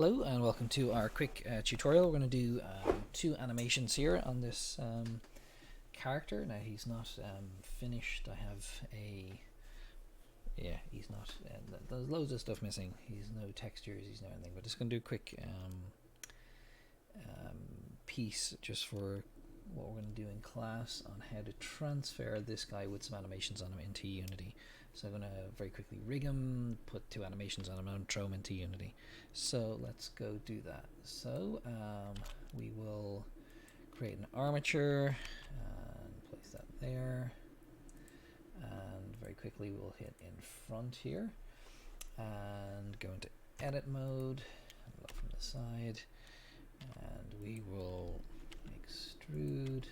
Hello and welcome to our quick tutorial. We're going to do two animations here on this character. Now he's not finished. I have he's not. There's loads of stuff missing. He's no textures. He's no anything. But just going to do a quick piece just for what we're going to do in class on how to transfer this guy with some animations on him into Unity. So I'm going to very quickly rig him, put two animations on him, and throw him into Unity. So let's go do that. So we will create an armature and place that there. And very quickly we'll hit in front here and go into edit mode and look from the side. And we will extrude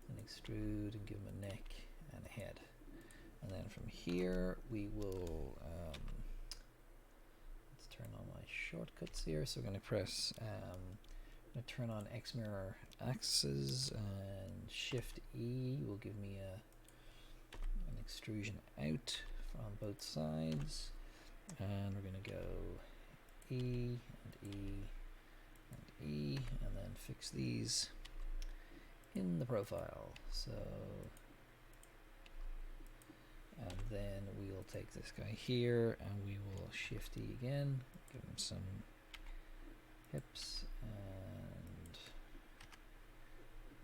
and give him a neck and a head. And then from here we will let's turn on my shortcuts here. So we're going to press I'm going to turn on X mirror axes, and Shift E will give me an extrusion out on both sides, and we're going to go E and E and E, and then fix these in the profile. So and then we'll take this guy here and we will Shift E again, give him some hips, and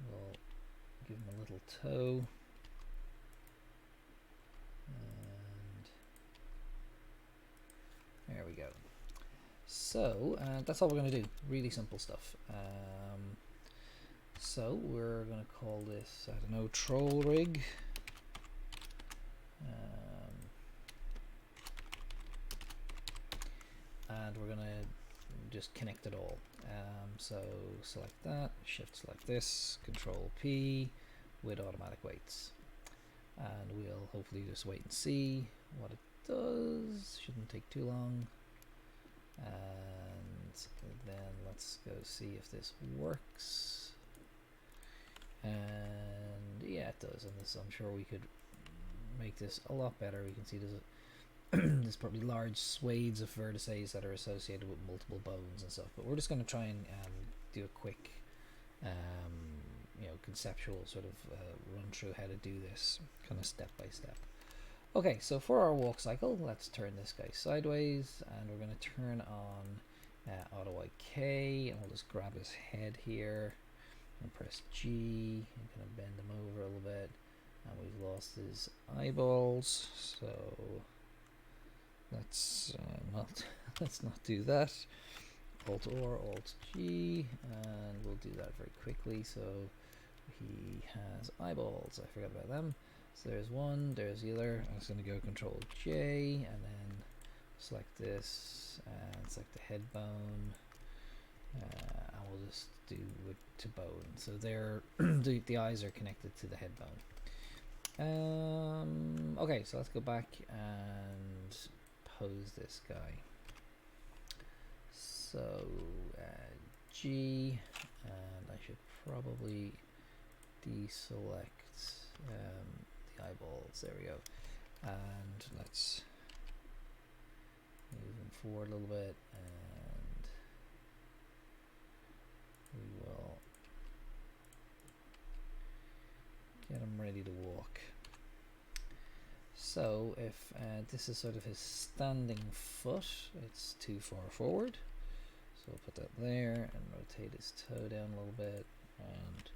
we'll give him a little toe, and there we go. So that's all we're going to do. Really simple stuff. So we're going to call this, I don't know, troll rig. And we're going to just connect it all. So select that, shift select this, control P with automatic weights. And we'll hopefully just wait and see what it does. Shouldn't take too long. And then let's go see if this works. And yeah, it does. And this, I'm sure we could make this a lot better. We can see there's probably large swathes of vertices that are associated with multiple bones and stuff, but we're just going to try and do a quick conceptual sort of run through how to do this kind of step by step. Okay, so for our walk cycle, let's turn this guy sideways, and we're going to turn on auto IK, and we'll just grab his head here and press G and kind of bend him over a little bit, and we've lost his eyeballs, so let's not do that. Alt or Alt G, and we'll do that very quickly. So he has eyeballs. I forgot about them. So there's one, there's the other. I'm just going to go Control J and then select this and select the head bone. And we'll just do it to bone. So they're the eyes are connected to the head bone. Okay, so let's go back and pose this guy. So G, and I should probably deselect the eyeballs. There we go. And let's move them forward a little bit, and we will get him ready to walk. So if this is sort of his standing foot, it's too far forward. So we'll put that there and rotate his toe down a little bit and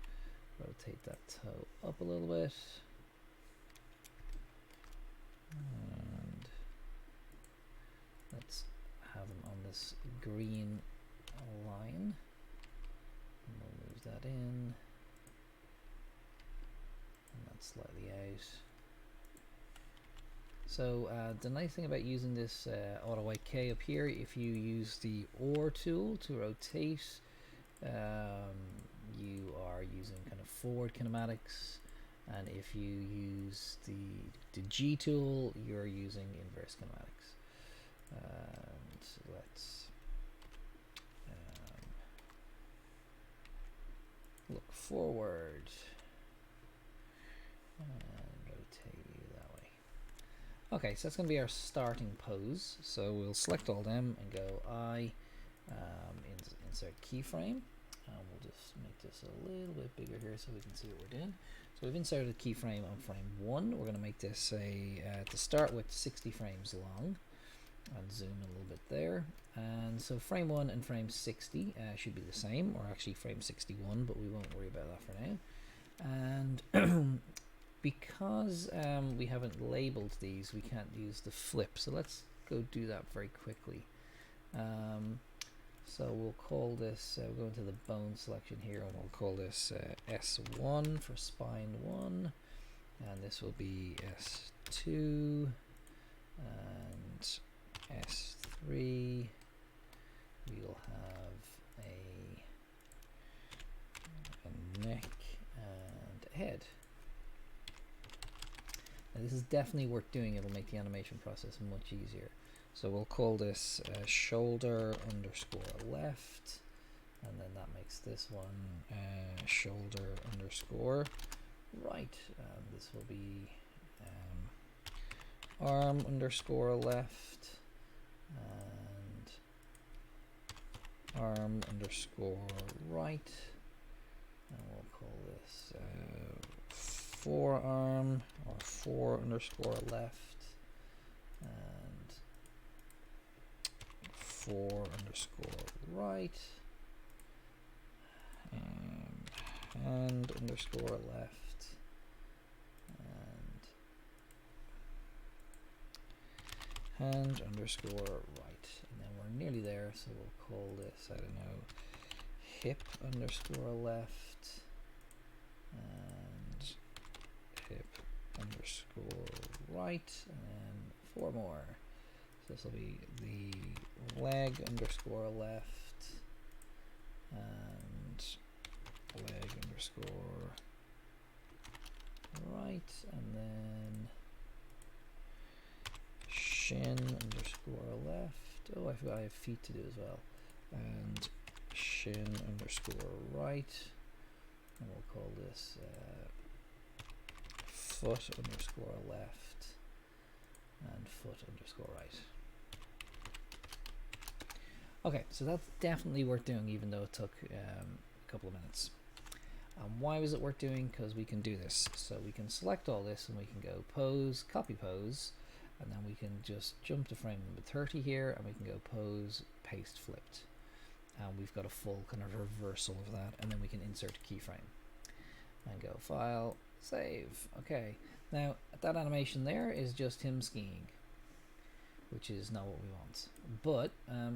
rotate that toe up a little bit. And let's have him on this green line. And we'll move that in. And that's slightly out. So the nice thing about using this auto IK up here, if you use the OR tool to rotate, you are using kind of forward kinematics, and if you use the G tool, you're using inverse kinematics. And let's look forward and rotate you that way. Okay, so that's going to be our starting pose. So we'll select all them and go I, Insert keyframe. We'll just make this a little bit bigger here so we can see what we're doing. So we've inserted a keyframe on frame 1. We're going to make this to start with 60 frames long, and zoom a little bit there. And so frame 1 and frame 60 should be the same, or actually frame 61, but we won't worry about that for now. And because we haven't labeled these, we can't use the flip. So let's go do that very quickly. So we'll call this, we'll go into the bone selection here, and we'll call this S1 for spine 1, and this will be S2 and S3. We'll have a neck and a head. Now this is definitely worth doing. It'll make the animation process much easier. So we'll call this shoulder underscore left, and then that makes this one shoulder underscore right. This will be arm underscore left, and arm underscore right, and we'll call this forearm, or fore underscore left, and fore underscore right, and hand underscore left, and hand underscore right. And then we're nearly there, so we'll call this, I don't know, hip underscore left, and hip underscore right, and 4 more. So this will be the leg underscore left, and leg underscore right, and then shin underscore left. Oh, I forgot I have feet to do as well. And shin underscore right, and we'll call this foot underscore left, and foot underscore right. Okay, so that's definitely worth doing, even though it took a couple of minutes. Why was it worth doing? Because we can do this. So we can select all this, and we can go pose, copy pose, and then we can just jump to frame number 30 here, and we can go pose, paste, flipped. And we've got a full kind of reversal of that, and then we can insert a keyframe. And go File, Save. Okay, now that animation there is just him skiing, which is not what we want. But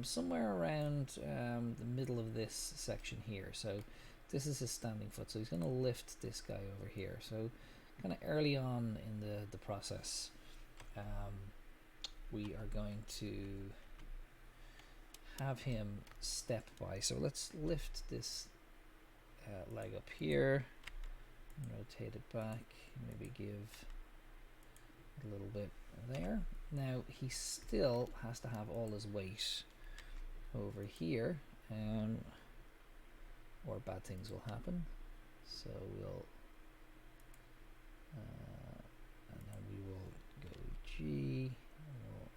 somewhere around the middle of this section here, so this is his standing foot, so he's going to lift this guy over here. So kind of early on in the process, we are going to have him step by. So let's lift this leg up here, rotate it back, maybe give a little bit there. Now he still has to have all his weight over here, or bad things will happen. So we'll and then we will go G, and we'll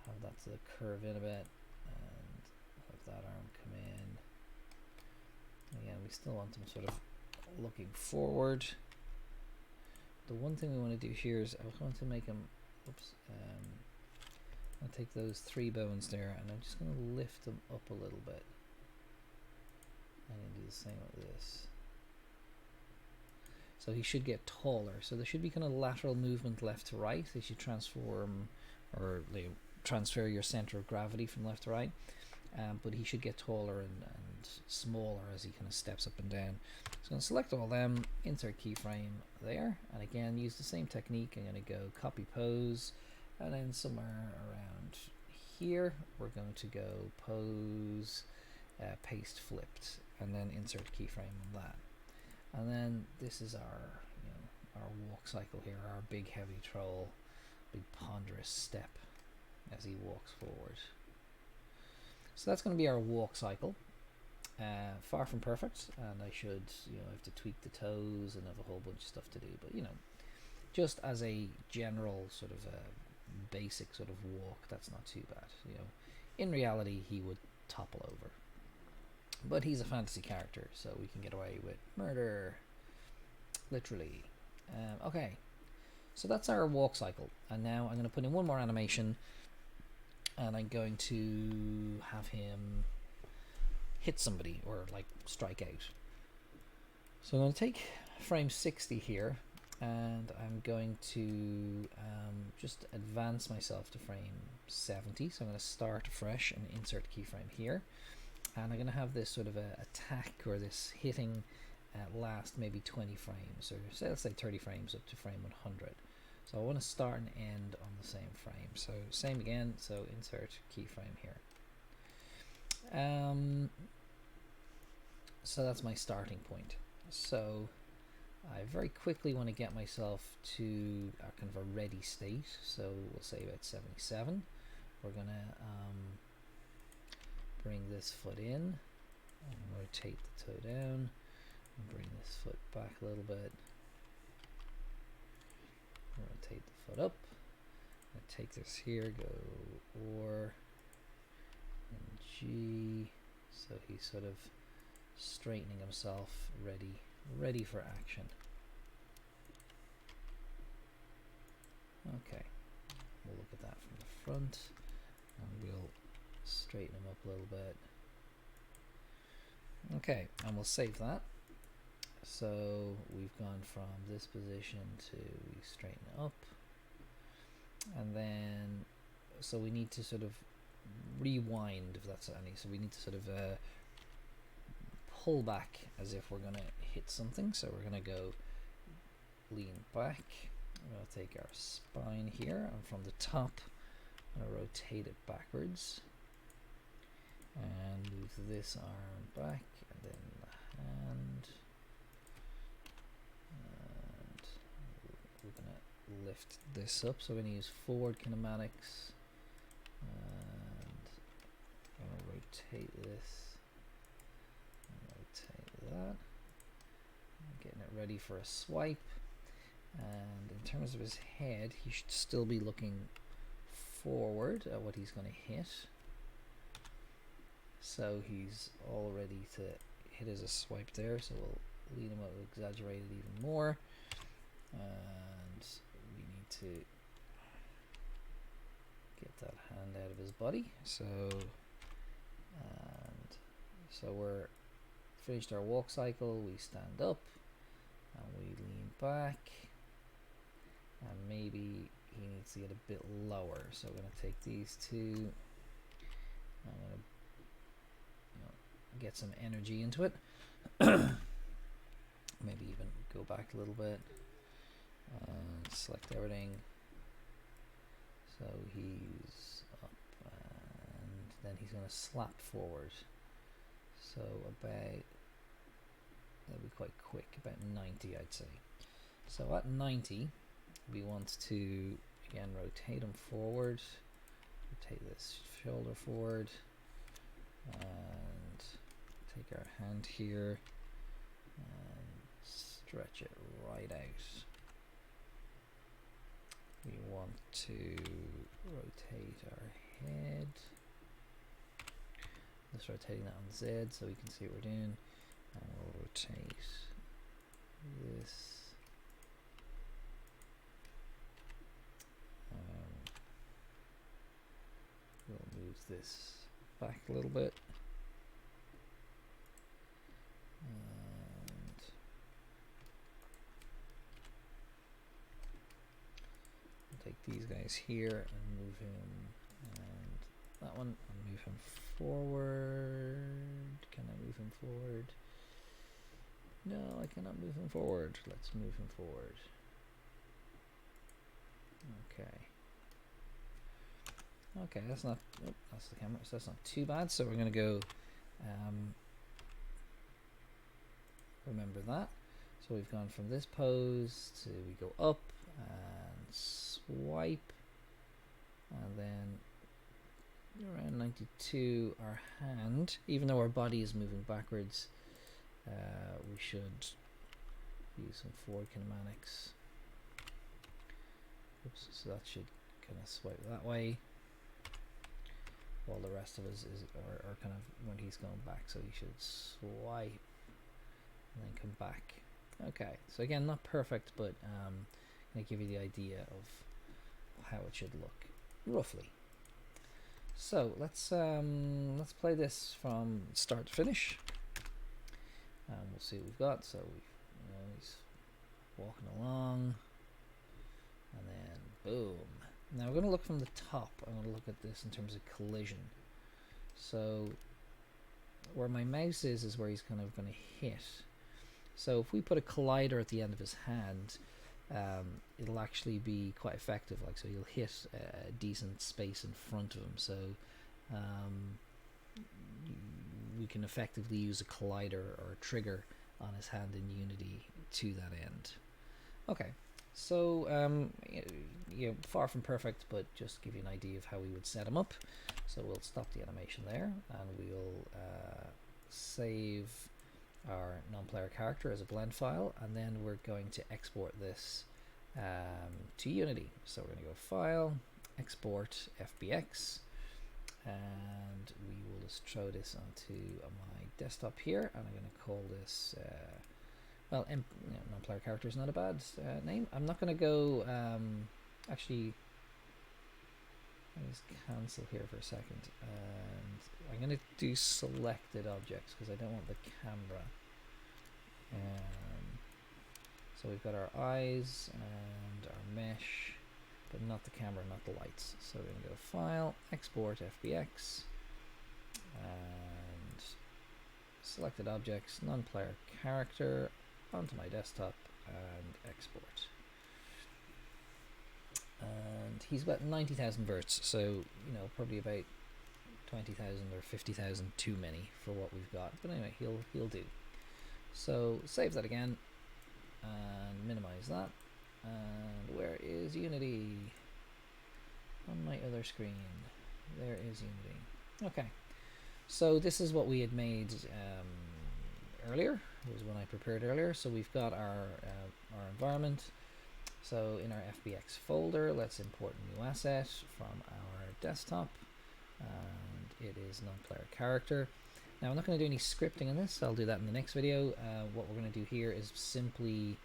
have that to curve in a bit, and have that arm come in. Again, we still want them sort of looking forward. The one thing we want to do here is I want to make them, I'll take those 3 bones there, and I'm just going to lift them up a little bit. I'm going to do the same with this. So he should get taller. So there should be kind of lateral movement left to right as you transform, or transfer your center of gravity from left to right. But he should get taller and smaller as he kind of steps up and down. So I'm going to select all them, insert keyframe there, and again use the same technique. I'm going to go copy pose, and then somewhere around here we're going to go pose, paste, flipped, and then insert keyframe on that. And then this is our our walk cycle here, our big heavy troll, big ponderous step as he walks forward. So that's going to be our walk cycle. Far from perfect, and I should have to tweak the toes and have a whole bunch of stuff to do, but just as a general sort of basic sort of walk, that's not too bad. in reality he would topple over. But he's a fantasy character, so we can get away with murder, literally. Okay, so that's our walk cycle, and now I'm going to put in one more animation, and I'm going to have him hit somebody or like strike out. So I'm going to take frame 60 here, and I'm going to just advance myself to frame 70. So I'm going to start fresh and insert keyframe here, and I'm going to have this sort of a attack or this hitting last maybe 20 frames, or say, let's say 30 frames up to frame 100. So I want to start and end on the same frame. So same again, so insert keyframe here. So that's my starting point. So I very quickly want to get myself to a kind of a ready state. So we'll say about 77. We're going to bring this foot in and rotate the toe down and bring this foot back a little bit. Rotate the foot up. I take this here, go or and G, so he's sort of straightening himself, ready for action. Okay, we'll look at that from the front, and we'll straighten him up a little bit. Okay, and we'll save that. So we've gone from this position to we straighten it up, and then so we need to sort of rewind, if that's any. So we need to sort of pull back as if we're gonna hit something. So we're gonna go lean back. I'm gonna take our spine here, and from the top I'm gonna rotate it backwards and move this arm back, and then the hand. We're going to lift this up, so we're going to use forward kinematics, and I'm going to rotate this and rotate that. I'm getting it ready for a swipe, and in terms of his head, he should still be looking forward at what he's going to hit, so he's all ready to hit as a swipe there. So we'll lead him up, exaggerate it even more. And we need to get that hand out of his body. So we're finished our walk cycle. We stand up and we lean back, and maybe he needs to get a bit lower. So we're going to take these two. I'm going to get some energy into it. Maybe even go back a little bit. Select everything, so he's up, and then he's going to slap forward, so about, that'll be quite quick, about 90 I'd say. So at 90 we want to again rotate him forward, rotate this shoulder forward, and take our hand here and stretch it right out. We want to rotate our head. Just rotating that on Z so we can see what we're doing. And we'll rotate this. We'll move this back a little bit. Take these guys here and move him, and that one, and move him forward. Can I move him forward? No, I cannot move him forward. Let's move him forward. Okay, that's not, oh, that's the camera, so that's not too bad. So we're going to go, remember that. So we've gone from this pose to we go up and swipe, and then around 92 our hand, even though our body is moving backwards, we should use some forward kinematics. Oops, so that should kind of swipe that way. while the rest of us are kind of when he's going back. So he should swipe and then come back. Okay, so again, not perfect, but going to give you the idea of how it should look roughly. So let's play this from start to finish, and we'll see what we've got. So he's walking along, and then boom. Now we're going to look from the top. I'm going to look at this in terms of collision. So where my mouse is where he's kind of going to hit. So if we put a collider at the end of his hand, it'll actually be quite effective. Like, so he'll hit a decent space in front of him. So we can effectively use a collider or a trigger on his hand in Unity to that end. Okay, so far from perfect, but just give you an idea of how we would set him up. So we'll stop the animation there, and we'll save our non-player character as a blend file, and then we're going to export this to Unity. So we're going to go File, Export FBX, and we will just throw this onto my desktop here, and I'm going to call this non-player character is not a bad name. I'm not going to go actually, let me just cancel here for a second, and I'm going to do selected objects because I don't want the camera. So we've got our eyes and our mesh, but not the camera, not the lights. So we're going to go File, Export FBX, and selected objects, non-player character, onto my desktop, and export. And he's about 90,000 verts, so probably about 20,000 or 50,000 too many for what we've got. But anyway, he'll do. So save that again and minimize that. And where is Unity? On my other screen. There is Unity. Okay. So this is what we had made earlier. It was one I prepared earlier. So we've got our environment. So in our FBX folder, let's import a new asset from our desktop, and it is non-player character. Now I'm not going to do any scripting on this. I'll do that in the next video. What we're going to do here is simply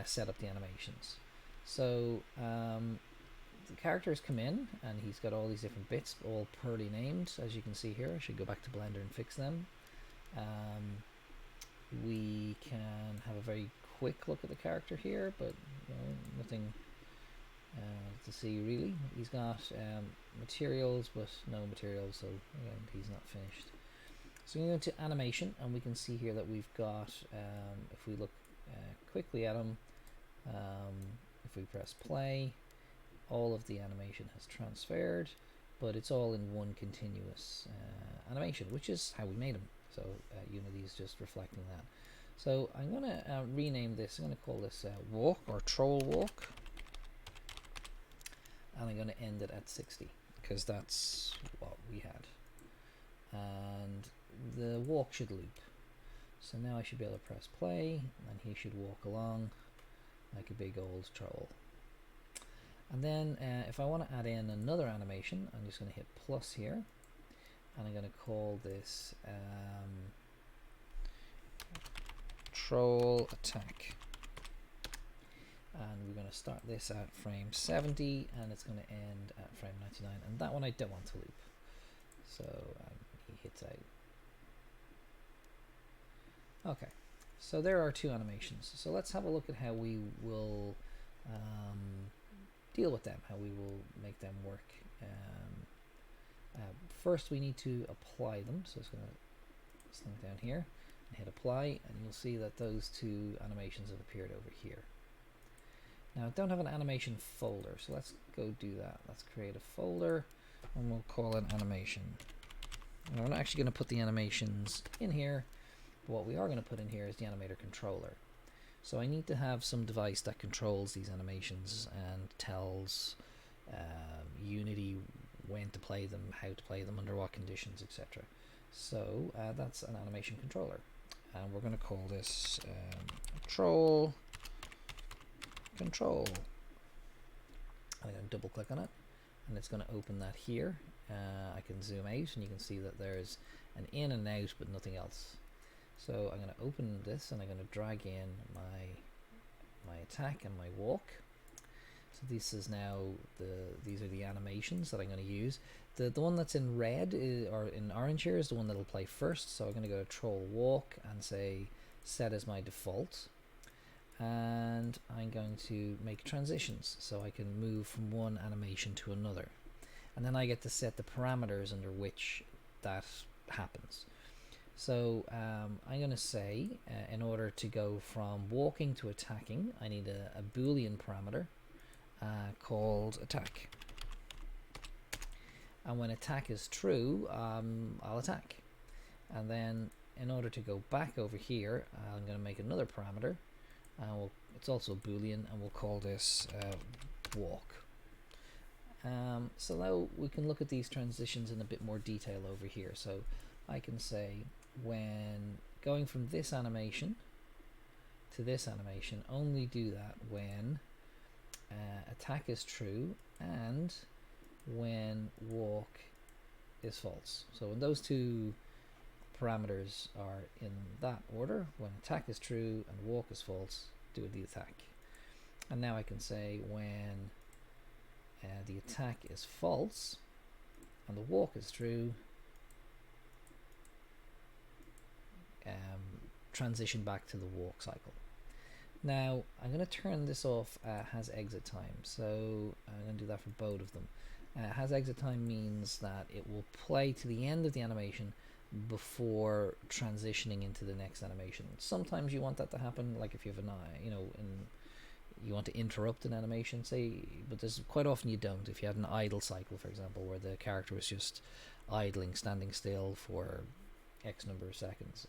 set up the animations. So the characters come in, and he's got all these different bits, all poorly named, as you can see here. I should go back to Blender and fix them. We can have a very quick look at the character here, but nothing to see really. He's got materials, but no materials, so again, he's not finished. So we go to animation, and we can see here that we've got, if we look quickly at him, if we press play, all of the animation has transferred, but it's all in one continuous animation, which is how we made them. So Unity is just reflecting that. So I'm going to rename this. I'm going to call this walk, or troll walk, and I'm going to end it at 60 because that's what we had. And the walk should loop. So now I should be able to press play, and he should walk along like a big old troll. And then if I want to add in another animation, I'm just going to hit plus here, and I'm going to call this troll attack, and we're going to start this at frame 70, and it's going to end at frame 99, and that one I don't want to loop, so he hits out. Okay, so there are two animations. So let's have a look at how we will deal with them, how we will make them work. First we need to apply them, so it's going to slink down here and hit apply, and you'll see that those two animations have appeared over here. Now I don't have an animation folder, so let's go do that. Let's create a folder, and we'll call it animation. And we're not actually going to put the animations in here, but what we are going to put in here is the animator controller. So I need to have some device that controls these animations and tells Unity when to play them, how to play them, under what conditions, etc. So that's an animation controller, and we're going to call this troll control. I'm going to double click on it, and it's going to open that here I can zoom out and you can see that there's an in and out but nothing else. So I'm going to open this and I'm going to drag in my attack and my walk. So this is now these are the animations that I'm going to use. The one that's in red or in orange here is the one that'll play first. So I'm going to go to troll walk and say set as my default. And I'm going to make transitions so I can move from one animation to another. And then I get to set the parameters under which that happens. So I'm going to say in order to go from walking to attacking, I need a Boolean parameter called attack. And when attack is true, I'll attack. And then in order to go back over here, I'm going to make another parameter. It's also Boolean, and we'll call this walk. So now we can look at these transitions in a bit more detail over here. So I can say when going from this animation to this animation, only do that when attack is true and when walk is false. So when those two parameters are in that order, when attack is true and walk is false, do the attack. And now I can say when the attack is false and the walk is true, transition back to the walk cycle. Now I'm going to turn this off has exit time, so I'm going to do that for both of them. Has exit time means that it will play to the end of the animation before transitioning into the next animation. Sometimes you want that to happen, like if you have an you want to interrupt an animation, say, but there's quite often you don't. If you had an idle cycle, for example, where the character was just idling, standing still for X number of seconds,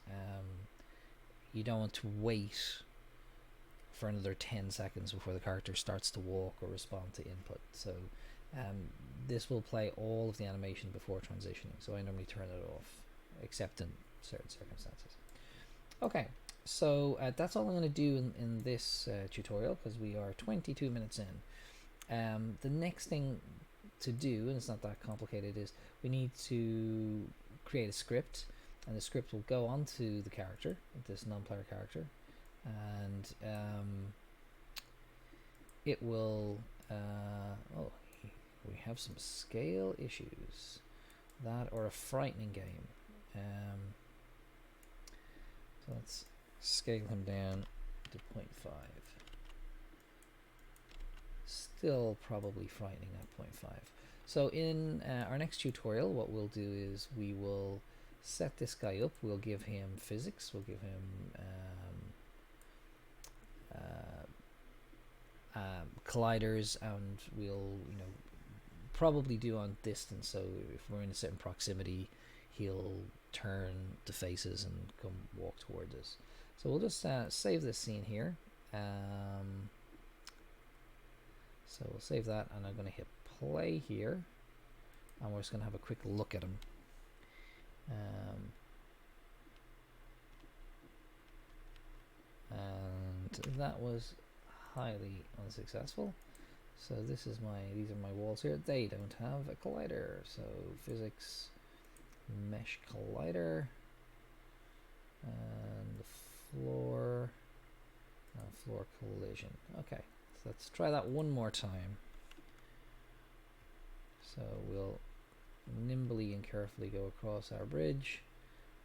you don't want to wait for another 10 seconds before the character starts to walk or respond to input. So this will play all of the animation before transitioning, so I normally turn it off except in certain circumstances. Okay, so that's all I'm going to do in this tutorial, because we are 22 minutes in. The next thing to do, and it's not that complicated, is we need to create a script, and the script will go onto the character, this non-player character, and it will oh, we have some scale issues, that or a frightening game. So let's scale him down to 0.5. Still probably frightening at 0.5. So in our next tutorial, what we'll do is we will set this guy up. We'll give him physics. We'll give him colliders, and we'll probably do on distance. So if we're in a certain proximity, he'll turn to faces and come walk towards us. So we'll just save this scene here. So we'll save that, and I'm going to hit play here, and we're just going to have a quick look at him. And that was highly unsuccessful. So these are my walls here. They don't have a collider, so physics mesh collider, and the floor collision. Okay, so let's try that one more time. So we'll nimbly and carefully go across our bridge,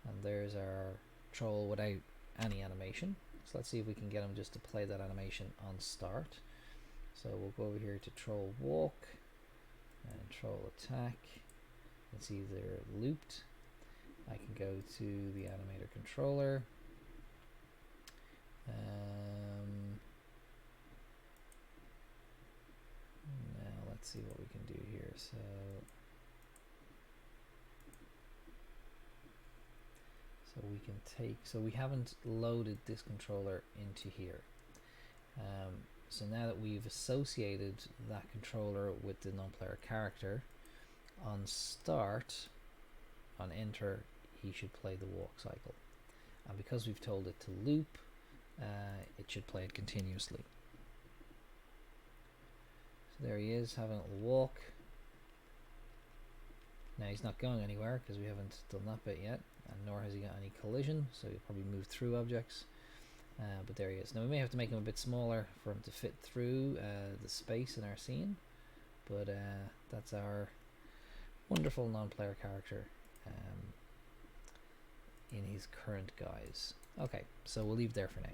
and there's our troll without any animation. So let's see if we can get him just to play that animation on start. So we'll go over here to troll walk and troll attack. It's either looped. I can go to the animator controller. Now let's see what we can do here. So we can take, so we haven't loaded this controller into here. So now that we've associated that controller with the non-player character, on start, on enter, he should play the walk cycle. And because we've told it to loop, it should play it continuously. So there he is having a walk. Now he's not going anywhere because we haven't done that bit yet, and nor has he got any collision, so he'll probably move through objects. But there he is. Now we may have to make him a bit smaller for him to fit through the space in our scene, but that's our wonderful non-player character in his current guise. Okay, so we'll leave there for now.